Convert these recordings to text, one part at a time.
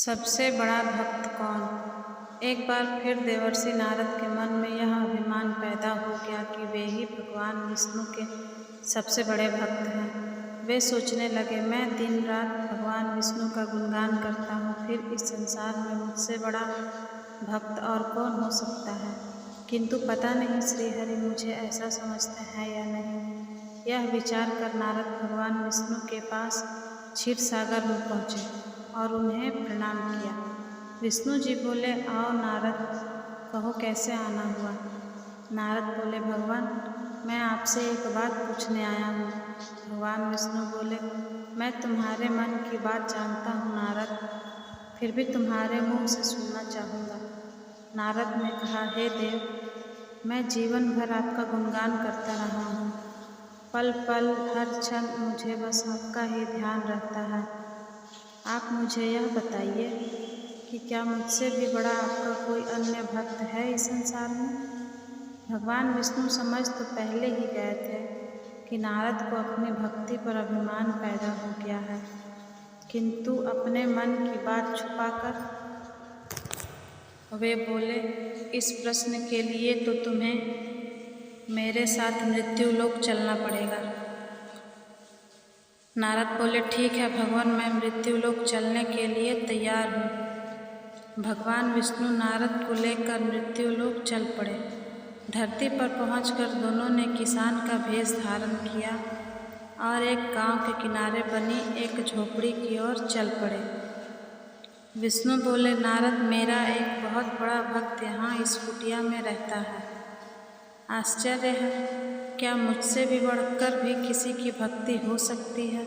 सबसे बड़ा भक्त कौन? एक बार फिर देवर्षि नारद के मन में यह अभिमान पैदा हो गया कि वे ही भगवान विष्णु के सबसे बड़े भक्त हैं। वे सोचने लगे, मैं दिन रात भगवान विष्णु का गुणगान करता हूँ, फिर इस संसार में मुझसे बड़ा भक्त और कौन हो सकता है। किंतु पता नहीं श्रीहरि मुझे ऐसा समझते हैं या नहीं। यह विचार कर नारद भगवान विष्णु के पास क्षीर सागर में पहुँचे और उन्हें प्रणाम किया। विष्णु जी बोले, आओ नारद, कहो कैसे आना हुआ। नारद बोले, भगवान मैं आपसे एक बात पूछने आया हूँ। भगवान विष्णु बोले, मैं तुम्हारे मन की बात जानता हूँ नारद, फिर भी तुम्हारे मुँह से सुनना चाहूँगा। नारद ने कहा, हे देव, मैं जीवन भर आपका गुणगान करता रहा हूँ। पल पल हर क्षण मुझे बस आपका ही ध्यान रहता है। आप मुझे यह बताइए कि क्या मुझसे भी बड़ा आपका कोई अन्य भक्त है इस संसार में। भगवान विष्णु समझ तो पहले ही गए थे कि नारद को अपनी भक्ति पर अभिमान पैदा हो गया है, किंतु अपने मन की बात छुपाकर वे बोले, इस प्रश्न के लिए तो तुम्हें मेरे साथ मृत्यु लोक चलना पड़ेगा। नारद बोले, ठीक है भगवान, मैं मृत्यु लोक चलने के लिए तैयार हूँ। भगवान विष्णु नारद को लेकर मृत्यु लोक चल पड़े। धरती पर पहुंचकर दोनों ने किसान का भेष धारण किया और एक गांव के किनारे बनी एक झोपड़ी की ओर चल पड़े। विष्णु बोले, नारद, मेरा एक बहुत बड़ा भक्त यहाँ इस कुटिया में रहता है। आश्चर्य है, क्या मुझसे भी बढ़कर भी किसी की भक्ति हो सकती है।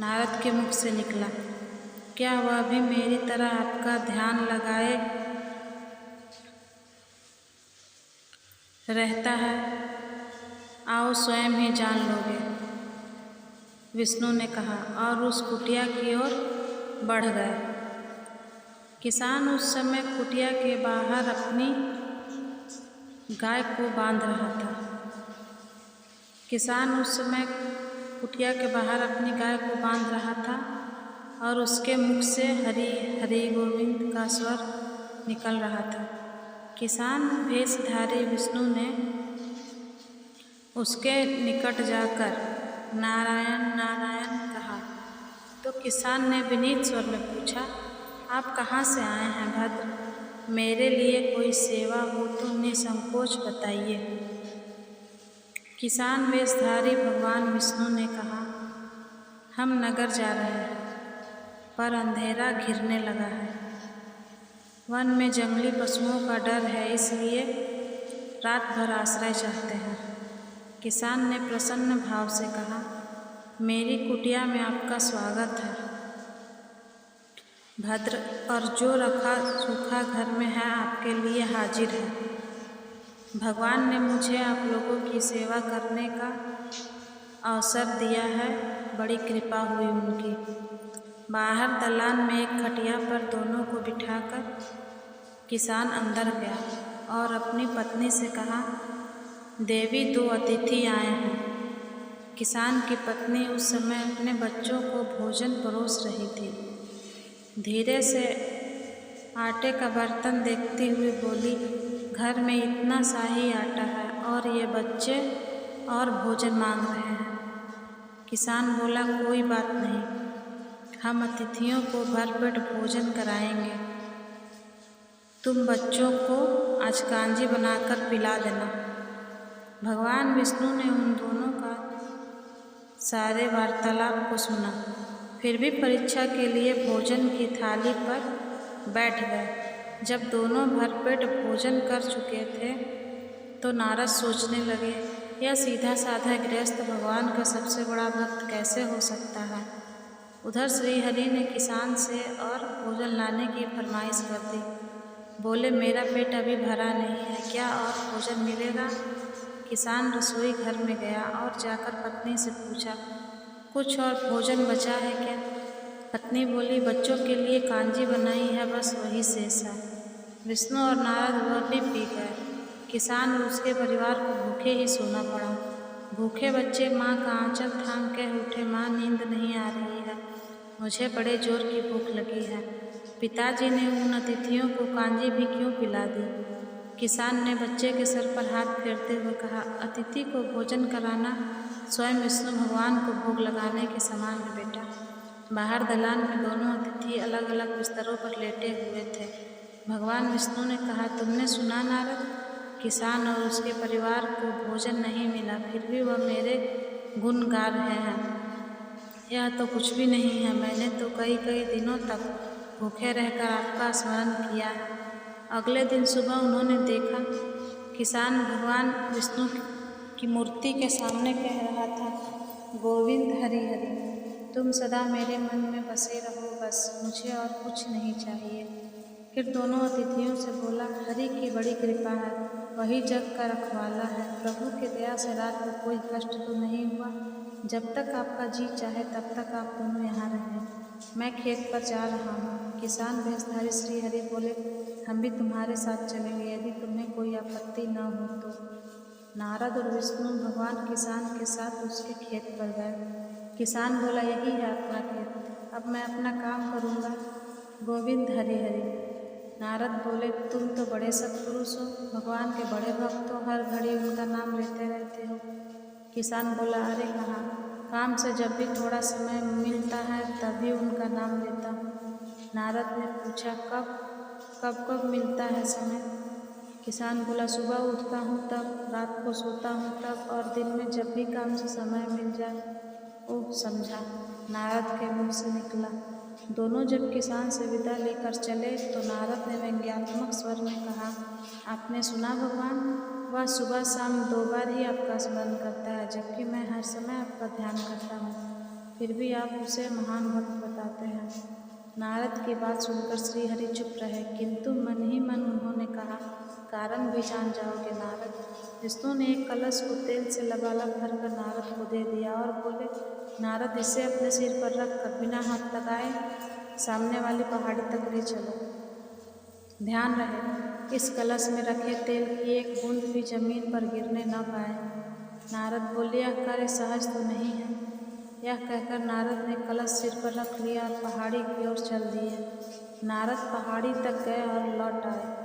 नारद के मुख से निकला, क्या वह भी मेरी तरह आपका ध्यान लगाए रहता है। आओ स्वयं ही जान लोगे। विष्णु ने कहा और उस कुटिया की ओर बढ़ गए। किसान उस समय कुटिया के बाहर अपनी गाय को बांध रहा था। किसान उस समय कुटिया के बाहर अपनी गाय को बांध रहा था और उसके मुख से हरि हरि गोविंद का स्वर निकल रहा था। किसान भेषधारी विष्णु ने उसके निकट जाकर नारायण नारायण कहा तो किसान ने विनीत स्वर में पूछा, आप कहाँ से आए हैं भद्र, मेरे लिए कोई सेवा हो तो निसंकोच बताइए। किसान वेशधारी भगवान विष्णु ने कहा, हम नगर जा रहे हैं, पर अंधेरा घिरने लगा है। वन में जंगली पशुओं का डर है, इसलिए रात भर आश्रय चाहते हैं। किसान ने प्रसन्न भाव से कहा, मेरी कुटिया में आपका स्वागत है भद्र, और जो रखा सूखा घर में है आपके लिए हाजिर है। भगवान ने मुझे आप लोगों की सेवा करने का अवसर दिया है, बड़ी कृपा हुई उनकी। बाहर दलान में एक खटिया पर दोनों को बिठाकर किसान अंदर गया और अपनी पत्नी से कहा, देवी, दो अतिथि आए हैं। किसान की पत्नी उस समय अपने बच्चों को भोजन परोस रही थी। धीरे से आटे का बर्तन देखती हुई बोली, घर में इतना सा ही आटा है और ये बच्चे और भोजन मांग रहे हैं। किसान बोला, कोई बात नहीं, हम अतिथियों को भरपेट भोजन कराएंगे। तुम बच्चों को आज कांजी बनाकर पिला देना। भगवान विष्णु ने उन दोनों का सारे वार्तालाप को सुना, फिर भी परीक्षा के लिए भोजन की थाली पर बैठ गए। जब दोनों भरपेट भोजन कर चुके थे तो नारद सोचने लगे, यह सीधा साधा गृहस्थ भगवान का सबसे बड़ा भक्त कैसे हो सकता है। उधर श्रीहरि ने किसान से और भोजन लाने की फरमाइश कर दी। बोले, मेरा पेट अभी भरा नहीं है, क्या और भोजन मिलेगा। किसान रसोई घर में गया और जाकर पत्नी से पूछा, कुछ और भोजन बचा है क्या। पत्नी बोली, बच्चों के लिए कांजी बनाई है, बस वही शेष है। विष्णु और नारद वह भी पी गए। किसान और उसके परिवार को भूखे ही सोना पड़ा। भूखे बच्चे माँ का आंचल थाम के उठे, माँ नींद नहीं आ रही है, मुझे बड़े जोर की भूख लगी है। पिताजी ने उन अतिथियों को कांजी भी क्यों पिला दी। किसान ने बच्चे के सर पर हाथ फेरते हुए कहा, अतिथि को भोजन कराना स्वयं विष्णु भगवान को भोग लगाने के समान है बेटा। बाहर दलान में दोनों अतिथि अलग अलग बिस्तरों पर लेटे हुए थे। भगवान विष्णु ने कहा, तुमने सुना नारद, किसान और उसके परिवार को भोजन नहीं मिला, फिर भी वह मेरे गुण गा रहे हैं। यह तो कुछ भी नहीं है, मैंने तो कई कई दिनों तक भूखे रहकर आपका स्मरण किया है। अगले दिन सुबह उन्होंने देखा किसान भगवान विष्णु की मूर्ति के सामने कह रहा था, गोविंद हरि हरि, तुम सदा मेरे मन में बसे रहो, बस मुझे और कुछ नहीं चाहिए। फिर दोनों अतिथियों से बोला, हरि की बड़ी कृपा है, वही जग का रखवाला है। प्रभु की दया से रात को कोई कष्ट तो नहीं हुआ। जब तक आपका जी चाहे तब तक आप दोनों यहाँ रहें, मैं खेत पर जा रहा हूँ। किसान भेषधारी श्री हरि बोले, हम भी तुम्हारे साथ चलेंगे यदि तुम्हें कोई आपत्ति न हो तो। नारद और विष्णु भगवान किसान के साथ उसके खेत पर गए। किसान बोला, यही है अपना खेत, अब मैं अपना काम करूँगा, गोविंद हरि हरि। नारद बोले, तुम तो बड़े सत्पुरुष हो, भगवान के बड़े भक्त हो, हर घड़ी उनका नाम लेते रहते हो। किसान बोला, अरे कहाँ, काम से जब भी थोड़ा समय मिलता है तभी उनका नाम लेता हूँ। नारद ने पूछा, कब मिलता है समय? किसान बोला, सुबह उठता हूँ तब, रात को सोता हूँ तब, और दिन में जब भी काम से समय मिल जाए। ओह, समझा, नारद के मुँह से निकला। दोनों जब किसान से विदा लेकर चले तो नारद ने व्यंग्यात्मक स्वर में कहा, आपने सुना भगवान, वह सुबह शाम 2 बार ही आपका स्मरण करता है, जबकि मैं हर समय आपका ध्यान करता हूँ, फिर भी आप उसे महान भक्त बताते हैं। नारद की बात सुनकर श्री हरि चुप रहे, किंतु मन ही मन उन्होंने कहा, कारण भी जान जाओगे नारद। विष्णु ने एक कलश को तेल से लबालब भरकर नारद को दे दिया और बोले, नारद, इसे अपने सिर पर रखकर बिना हाथ लगाए सामने वाली पहाड़ी तक ले चलो। ध्यान रहे इस कलश में रखे तेल की एक बूंद भी जमीन पर गिरने न पाए। नारद बोले, यह कार्य सहज तो नहीं है। यह कहकर नारद ने कलश सिर पर रख लिया और पहाड़ी की ओर चल दिए। नारद पहाड़ी तक गए और लौट आए।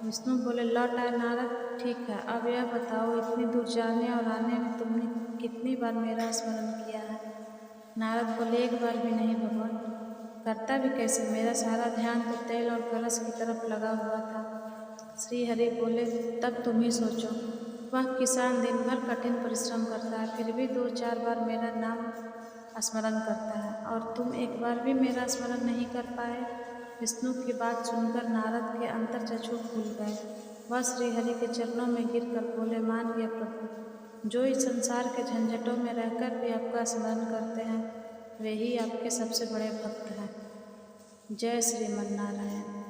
विष्णु बोले, लौट आए नारद, ठीक है, अब यह बताओ, इतनी दूर जाने और आने में तुमने कितनी बार मेरा स्मरण किया है? नारद बोले, एक बार भी नहीं भगवान। करता भी कैसे, मेरा सारा ध्यान तो तेल और कलश की तरफ लगा हुआ था। श्री हरि बोले, तब तुम ही सोचो, वह किसान दिन भर कठिन परिश्रम करता है, फिर भी 2-4 बार मेरा नाम स्मरण करता है, और तुम एक बार भी मेरा स्मरण नहीं कर पाए। विष्णु की बात सुनकर नारद के अंतर्चक्षु खुल गए। वह श्री हरि के चरणों में गिरकर बोले, मान गया प्रभु, जो इस संसार के झंझटों में रहकर भी आपका स्मरण करते हैं वे ही आपके सबसे बड़े भक्त हैं। जय श्रीमन नारायण।